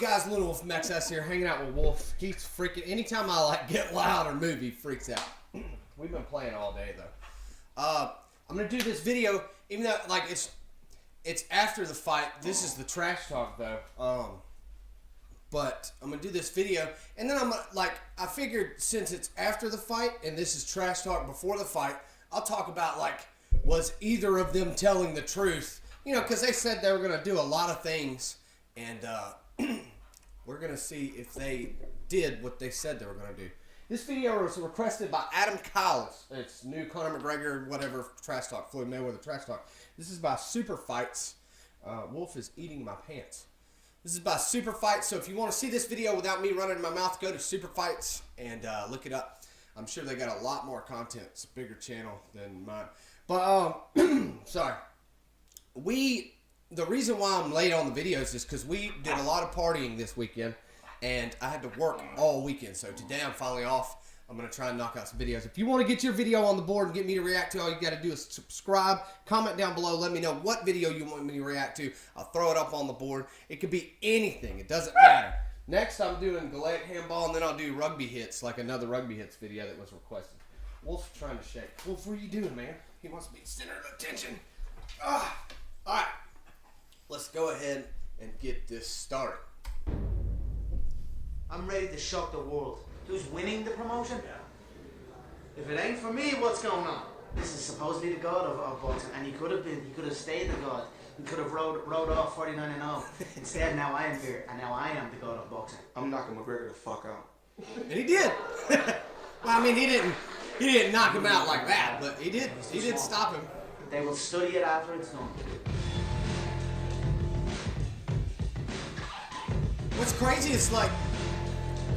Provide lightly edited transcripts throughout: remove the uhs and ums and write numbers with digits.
guys? Little Wolf MXS here, hanging out with Wolf. He's freaking. Anytime I like get loud or move, he freaks out. We've been playing all day though. I'm gonna do this video, even though like it's after the fight. This is the trash talk though. But I'm gonna do this video, and then I'm gonna, like, I figured since it's after the fight and this is trash talk before the fight, I'll talk about like, was either of them telling the truth? You know, because they said they were gonna do a lot of things, and we're gonna see if they did what they said they were gonna do. This video was requested by Adam Collins. It's new Conor McGregor, whatever, trash talk, Floyd Mayweather trash talk. This is by Super Fights. Wolf is eating my pants. This is by Super Fights, so if you want to see this video without me running my mouth, go to Super Fights and look it up. I'm sure they got a lot more content. It's a bigger channel than mine. But, sorry. The reason why I'm late on the videos is because we did a lot of partying this weekend, and I had to work all weekend. So today I'm finally off. I'm going to try and knock out some videos. If you want to get your video on the board and get me to react to, all you got to do is subscribe, comment down below, let me know what video you want me to react to. I'll throw it up on the board. It could be anything. It doesn't matter. Next, I'm doing Galate handball, and then I'll do rugby hits, like another rugby hits video that was requested. Wolf's trying to shake. Wolf, what are you doing, man? He wants to be center of attention. All right. Let's go ahead and get this started. I'm ready to shock the world. Who's winning the promotion? Yeah. If it ain't for me, what's going on? This is supposedly the god of boxing, and he could have stayed the god. He could have rode off 49-0. Instead, now I am here, and now I am the god of boxing. I'm knocking McGregor the fuck out. And he did. Well, I mean, he didn't knock him out like that, but he did stop him. They will study it after it's done. What's crazy is, like,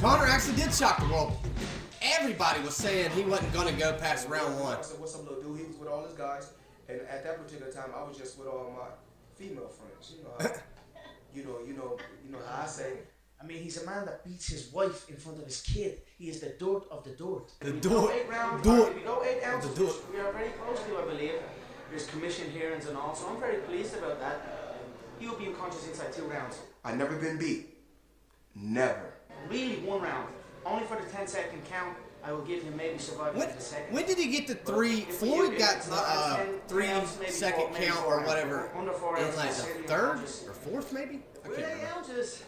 Conor actually did shock the world. Everybody was saying he wasn't going to go past round one. I said, what's up, little dude? He was with all his guys, and at that particular time, I was just with all my female friends. You know how I say. I mean, he's a man that beats his wife in front of his kid. He is the dirt of the dirt. The If we dirt. go 8 rounds, Dirt. if we go 8 ounces, The dirt. which we are very close to, I believe. There's commission hearings and all, so I'm very pleased about that. He will be unconscious inside 2 rounds. I never been beat. Never. Really 1 round. Only for the 10-second count. I will give him maybe surviving the second. When did he get the 3? Floyd got the 3-second count or whatever in like the 3rd or 4th maybe? I With can't 8 remember. ounces,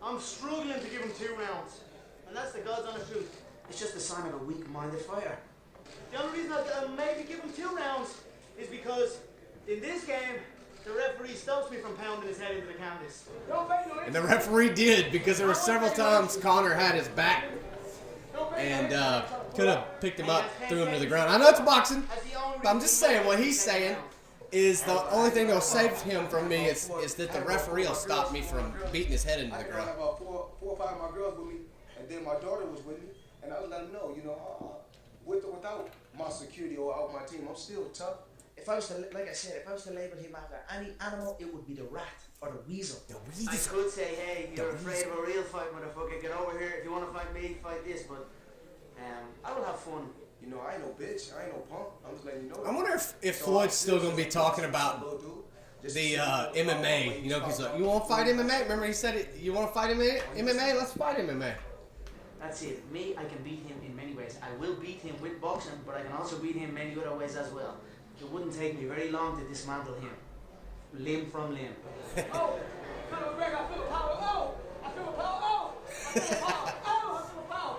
I'm struggling to give him 2 rounds. And that's the God's honest truth. It's just a sign of a weak-minded fighter. The only reason I maybe give him 2 rounds is because in this game, the referee stops me from pounding his head into the canvas. And the referee did, because there were several times Conor had his back and could have picked him up, threw him to the ground. I know it's boxing, but I'm just saying what he's saying is the only thing that'll save him from me is that the referee will stop me from beating his head into the I ground. had about 4 or 5 of my girls with me, and then my daughter was with me, and I was letting them know, with or without my security or out my team, I'm still tough. If I was to, like I said, if I was to label him after any animal, it would be the rat or the weasel. The I weasel. could say, hey, you're afraid of a real fight, motherfucker. Get over here. If you want to fight me, fight this. But I will have fun. You know, I ain't no bitch. I ain't no punk. I'm just letting you know. I wonder if Floyd's still going to be talking about the MMA, you know, because you want to fight MMA? Remember he said it, you want to fight MMA? Let's fight MMA. That's it. Me, I can beat him in many ways. I will beat him with boxing, but I can also beat him many other ways as well. It wouldn't take me very long to dismantle him, limb from limb. Oh, Conor McGregor, I feel the power. Oh, I feel the power. Oh, I feel the power. Oh, I feel the power.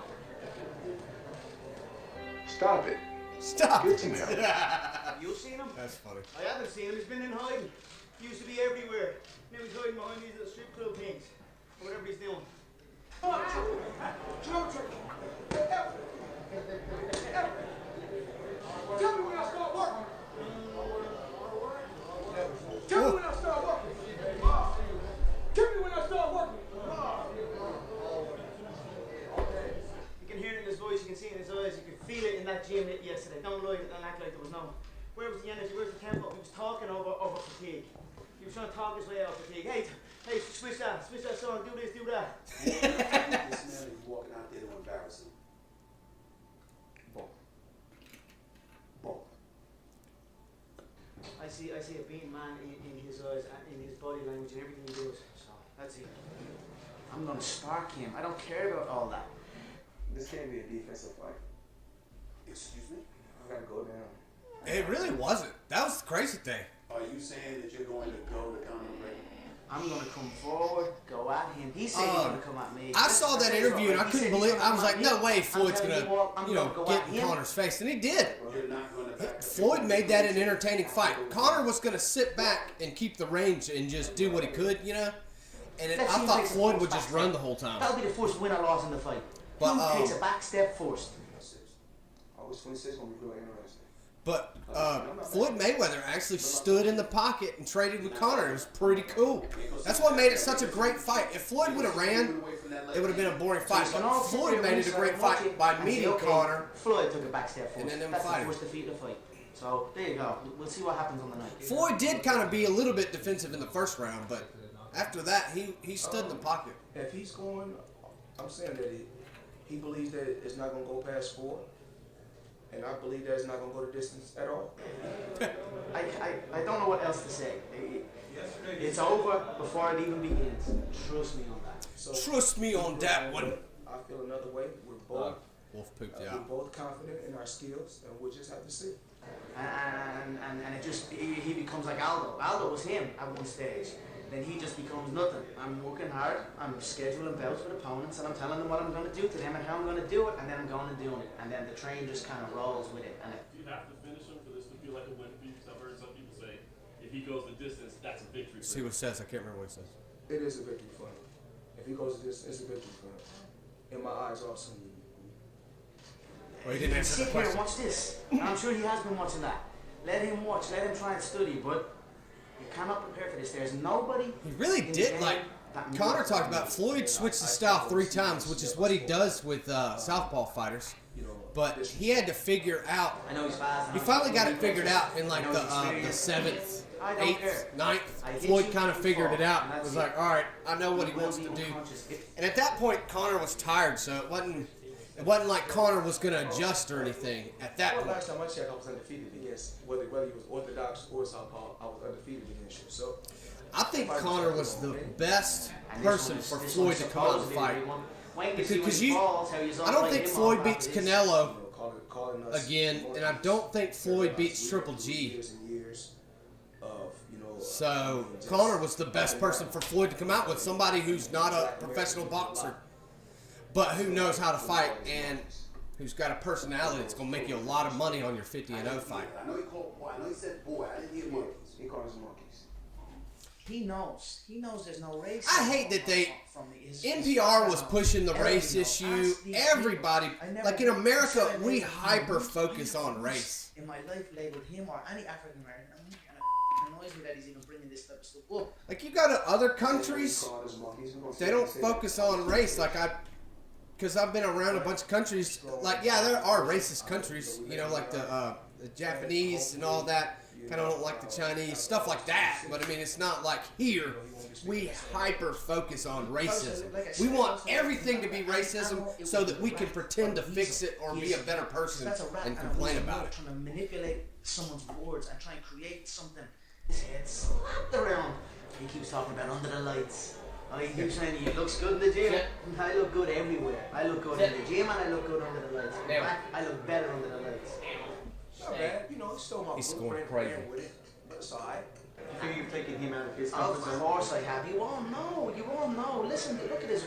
Stop it. Stop. Get him out. Have you seen him? That's funny. I haven't seen him. He's been in hiding. He used to be everywhere. Now he's hiding behind these little strip club things. Whatever he's doing. Come on, tell me when I start working. Tell me when I start working. Tell me when I start working. You can hear it in his voice, you can see it in his eyes, you can feel it in that gym yesterday. Don't lie and act like there was no. Where was the energy? Where's the tempo? He was talking over fatigue. He was trying to talk his way out of fatigue. Hey, switch that song, do this, do that. This man is walking out there to embarrass him. Ball. I see a beaten man in his eyes, in his body language, and everything he does. So That's it. I'm gonna spark him. I don't care about all that. This can't be a defensive fight. Excuse me? I gotta go down. It really wasn't. That was the crazy thing. Are you saying that you're going to go to Conor McGregor? I'm gonna come forward, go at him. He said he's gonna come at me. I saw that interview and I couldn't believe. I was like, no way, Floyd's gonna, get in Conor's face, and he did. You're not going to back Floyd made that an entertaining fight. Conor was gonna sit back and keep the range and just do what he could, And I thought Floyd would just run the whole time. That'll be the first win or loss in the fight. But, Who takes a back step first? August 26th gonna be real interesting. But Floyd Mayweather actually stood in the pocket and traded with Conor. It was pretty cool. That's what made it such a great fight. If Floyd would have ran, it would have been a boring fight. But Floyd made it a great fight by meeting Conor. Floyd took a back step forward. And then them That's fighting. the first defeat of the fight. So there you go. We'll see what happens on the night. Floyd did kind of be a little bit defensive in the first round, but after that, he stood in the pocket. If he's going, I'm saying that he believes that it's not gonna go past 4. And I believe that it's not going to go the distance at all. I don't know what else to say. It's over before it even begins. Trust me on that. So Trust me on that one. I feel another way. We're both Wolf pooped we're out. both confident in our skills, and we'll just have to see. And it just he becomes like Aldo. Aldo was him at one stage. Then he just becomes nothing. I'm working hard. I'm scheduling bouts with opponents, and I'm telling them what I'm going to do to them and how I'm going to do it, and then I'm going and doing it. And then the train just kind of rolls with it. And You have to finish him for this to feel like a win for you. Because I've heard some people say, if he goes the distance, that's a victory. See what it says. I can't remember what it says. It is a victory for him. If he goes to this, it's a victory for him. In my eyes, also. Well, he didn't answer the sit here and question. watch this. And I'm sure he has been watching that. Let him watch. Let him try and study. But you cannot prepare for this. There's nobody. He really in the did, game like, that Conor moves. talked about Floyd switched his style 3 times, which is what he does with southpaw fighters. But he had to figure out. I know he's fast. He finally got it figured out in like the 7th, 8th, 9th. Floyd kind of figured it out. It was like, all right, I know what he wants to do. And at that point, Conor was tired, so it wasn't like Conor was going to adjust or anything at that Well, point. last time I checked, I was undefeated against whether he was Orthodox or Southpaw. I was undefeated against him. So I think Conor was the best person for Floyd to come out and fight. Because I don't think Floyd beats Canelo calling us again, and I don't think Floyd beats Triple G. Years and years of So Conor was the best person for Floyd to come out with, somebody who's not a professional boxer, but who knows how to fight and who's got a personality that's going to make you a lot of money on your 50-0 fight. I know he called boy. I know he said boy. I didn't hear monkeys. He calls us monkeys. He knows. He knows there's no race. I hate that NPR was pushing the race issue. Everybody, like in America, we hyper focus on race. In my life, labeled him or any African American. It annoys me that he's even bringing this type of stuff up. Like you got other countries, they don't focus on race. Because I've been around a bunch of countries. Like yeah, there are racist countries. Like the Japanese and all that. Kind of don't like the Chinese, stuff like that. But I mean, it's not like here. We hyper focus on racism. We want everything to be racism so that we can pretend to fix it or be a better person and complain about it. Trying to manipulate someone's words and try and create something. His head slapped around. He keeps talking about under the lights. He keeps saying he looks good in the gym. I look good everywhere. I look good in the gym and I look good under the lights. In fact, I look better under the lights. It's still my He's going blueprint, crazy. ran with it, but it's all right. You think you've taken him out of his comfort zone? Of course I have. You all know. Listen to his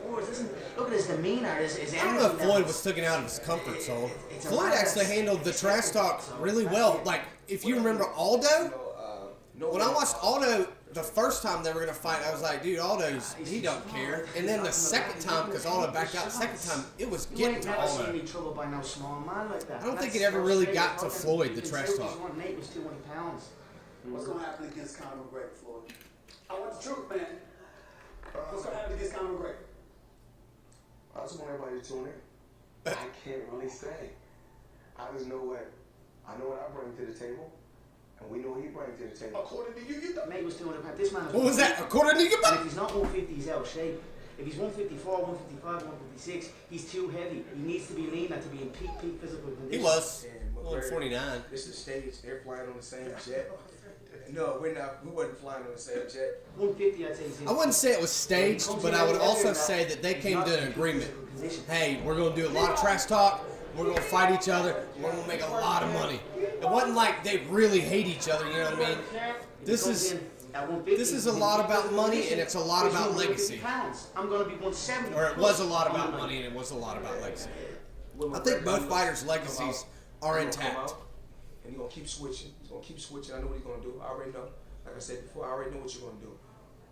words. Look at his demeanor, his energy. I don't know if Floyd levels. was taken out of his comfort zone. It's a Floyd lot actually of- handled the trash talk really well. Like, if you remember Aldo, when I watched Aldo the first time they were going to fight, I was like, dude, Aldo's, he don't care. And then the second time, because Aldo backed out the second time, it was You getting ain't to never seen Aldo. me troubled by no small man like that. I don't think it ever really got to Floyd, the trash talk. Nate was 200 pounds. What's going to happen against Conor McGregor, Floyd? I want the truth, man. What's going to happen against Conor McGregor? I just want everybody to tune in. I can't really say. I just know what I bring to the table, and we know what he brings to the table. According to you don't. Nate was 200 pounds. This man is What was that? According to you? And if he's not 150, he's out of shape. If he's 154, 155, 156, he's too heavy. He needs to be leaner to be in peak physical condition. He was. And Only McGregor, 49. This is stage. They're flying on the same jet. No, we're not. We wasn't flying on the same jet. 150, I'd say. He's in. I wouldn't say it was staged, but I would also say that they came to an agreement. Hey, we're going to do a lot of trash talk. We're going to fight each other. We're going to make a lot of money. It wasn't like they really hate each other, you know what I mean? This is a lot about money, and it's a lot about legacy. I'm going to be 170. Or it was a lot about money, and it was a lot about legacy. I think both fighters' legacies are intact. And he's gonna keep switching. He's gonna keep switching. I know what he's gonna do. I already know. Like I said before, I already know what you're gonna do.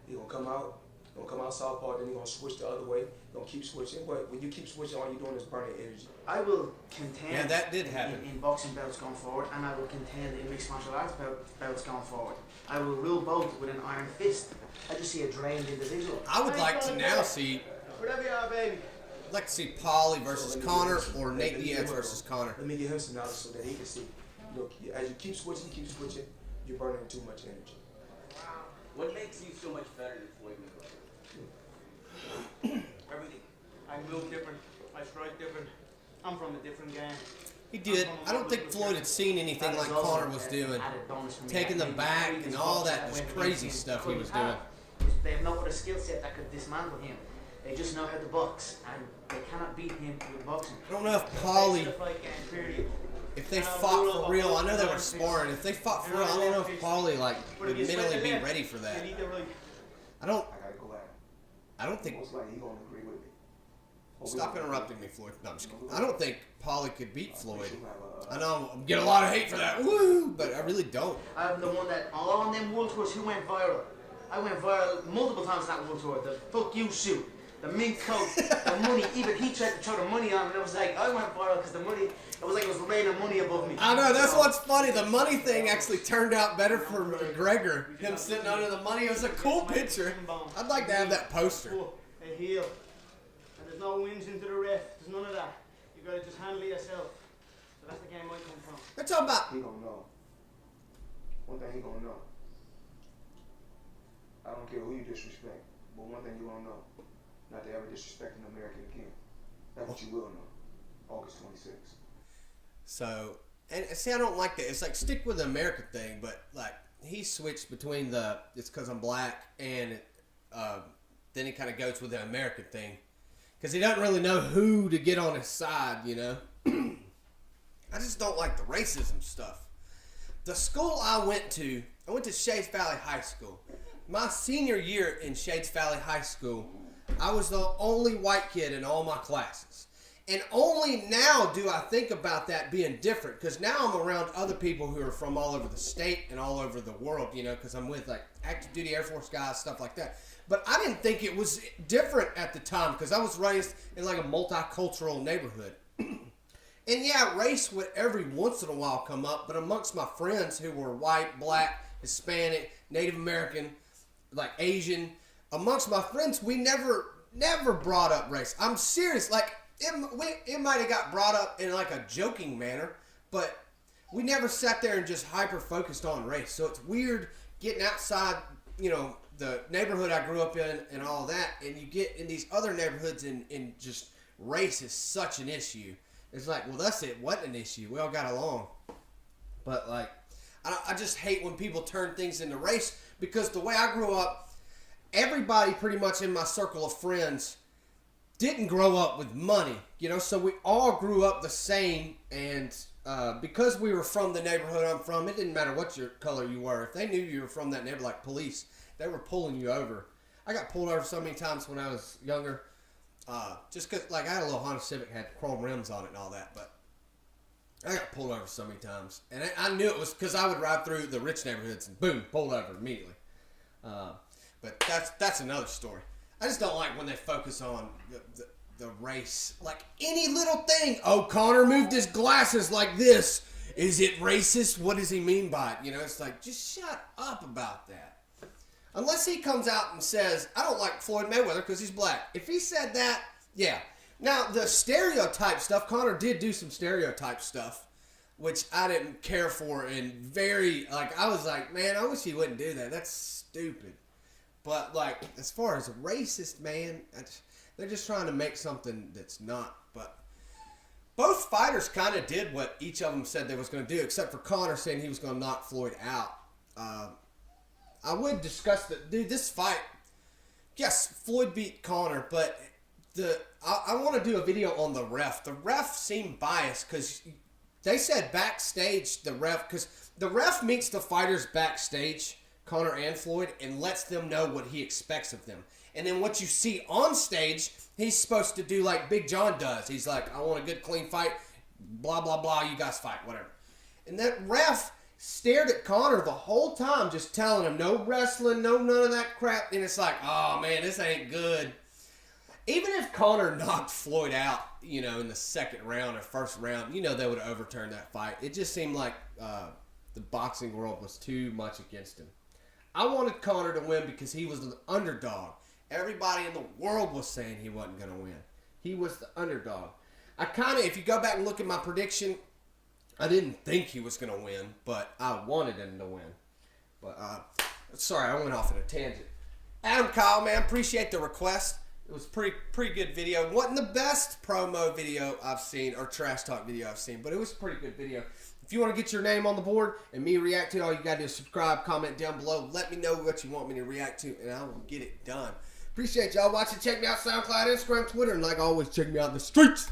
He's gonna come out. He's gonna come out southpaw. Then he's gonna switch the other way. He's gonna keep switching. But when you keep switching, all you're doing is burning energy. I will contend. Yeah, that did happen. In boxing bouts going forward, and I will contend in mixed martial arts bouts going forward. I will rule both with an iron fist. I just see a drained individual. I would like to now see. Whatever you are, baby. I'd like to see Paulie versus Conor or Nate Diaz versus Conor. Let me get him some knowledge so that he can see. Look, as you keep switching, you're burning too much energy. What makes you so much better than Floyd Mayweather? Everything. I move different. I strike different. I'm from a different game. He did. I don't think Floyd had seen anything like Conor was doing. Taking them back and all that just crazy stuff he was doing. They have no other skill set that could dismantle him. They just know how to box, and they cannot beat him with boxing. I don't know if Paulie, if they fought for real, I know they were sparring. If they fought for real, I don't know if Paulie would mentally be ready for that. I don't think. Most likely he's gonna agree with me. Stop interrupting me, Floyd. No, I'm just kidding. I don't think Paulie could beat Floyd. I know I'm getting a lot of hate for that. Woo! But I really don't. I'm the one that, on them world tours, who went viral? I went viral multiple times on that world tour. The fuck you shoot, the mink coat, the money. Even he tried to throw the money on, and it was like, I went viral because the money, it was like it was raining money above me. I know, that's what's funny. The money thing actually turned out better for McGregor. Him sitting under the money. It was a cool picture. I'd like to have that poster. A heel. And there's no wins into the ref. There's none of that. You gotta just handle it yourself. So that's the game I come from. They're talking about. He gonna know. One thing he gonna know. I don't care who you disrespect, but one thing you gonna know. Not to ever disrespect an American again. That's what you will know. August 26th. So, and see, I don't like that. It's like, stick with the American thing, but like, he switched between it's because I'm black, and then he kind of goes with the American thing. Because he doesn't really know who to get on his side, you know? I just don't like the racism stuff. The school I went to Shades Valley High School. My senior year in Shades Valley High School, I was the only white kid in all my classes. And only now do I think about that being different, because now I'm around other people who are from all over the state and all over the world, you know, because I'm with like active duty Air Force guys, stuff like that. But I didn't think it was different at the time, because I was raised in like a multicultural neighborhood. And yeah, race would every once in a while come up, but amongst my friends who were white, black, Hispanic, Native American, like Asian, amongst my friends, we never brought up race. I'm serious. Like, it might have got brought up in like a joking manner, but we never sat there and just hyper focused on race. So it's weird getting outside, you know, the neighborhood I grew up in and all that, and you get in these other neighborhoods and just race is such an issue. It's like, well, that's it. What an issue. We all got along. But like, I just hate when people turn things into race, because the way I grew up, everybody pretty much in my circle of friends didn't grow up with money, you know, so we all grew up the same, and because we were from the neighborhood I'm from, it didn't matter what your color you were. If they knew you were from that neighborhood, like police, they were pulling you over. I got pulled over so many times when I was younger, just because, like, I had a little Honda Civic, had chrome rims on it and all that, but I got pulled over so many times, and I knew it was because I would ride through the rich neighborhoods and boom, pulled over immediately. But that's another story. I just don't like when they focus on the race. Like, any little thing. Oh, Conor moved his glasses like this. Is it racist? What does he mean by it? You know, it's like, just shut up about that. Unless he comes out and says, I don't like Floyd Mayweather because he's black. If he said that, yeah. Now, the stereotype stuff, Conor did do some stereotype stuff, which I didn't care for, and I was like, man, I wish he wouldn't do that. That's stupid. But, like, as far as racist, man, they're just trying to make something that's not. But both fighters kind of did what each of them said they was going to do, except for Conor saying he was going to knock Floyd out. I would discuss this fight. Yes, Floyd beat Conor, but I want to do a video on the ref. The ref seemed biased because they said backstage because the ref meets the fighters backstage, Conor and Floyd, and lets them know what he expects of them. And then what you see on stage, he's supposed to do like Big John does. He's like, I want a good, clean fight, blah, blah, blah, you guys fight, whatever. And that ref stared at Conor the whole time, just telling him, no wrestling, no none of that crap. And it's like, oh, man, this ain't good. Even if Conor knocked Floyd out, you know, in the second round or first round, you know, they would have overturned that fight. It just seemed like the boxing world was too much against him. I wanted Conor to win because he was the underdog. Everybody in the world was saying he wasn't going to win. He was the underdog. If you go back and look at my prediction, I didn't think he was going to win, but I wanted him to win. But, sorry, I went off on a tangent. Adam Kyle, man, appreciate the request. It was pretty good video. Wasn't the best promo video I've seen or trash talk video I've seen, but it was a pretty good video. If you want to get your name on the board and me react to it, all you got to do is subscribe, comment down below. Let me know what you want me to react to, and I will get it done. Appreciate y'all watching. Check me out SoundCloud, Instagram, Twitter, and like always, check me out in the streets.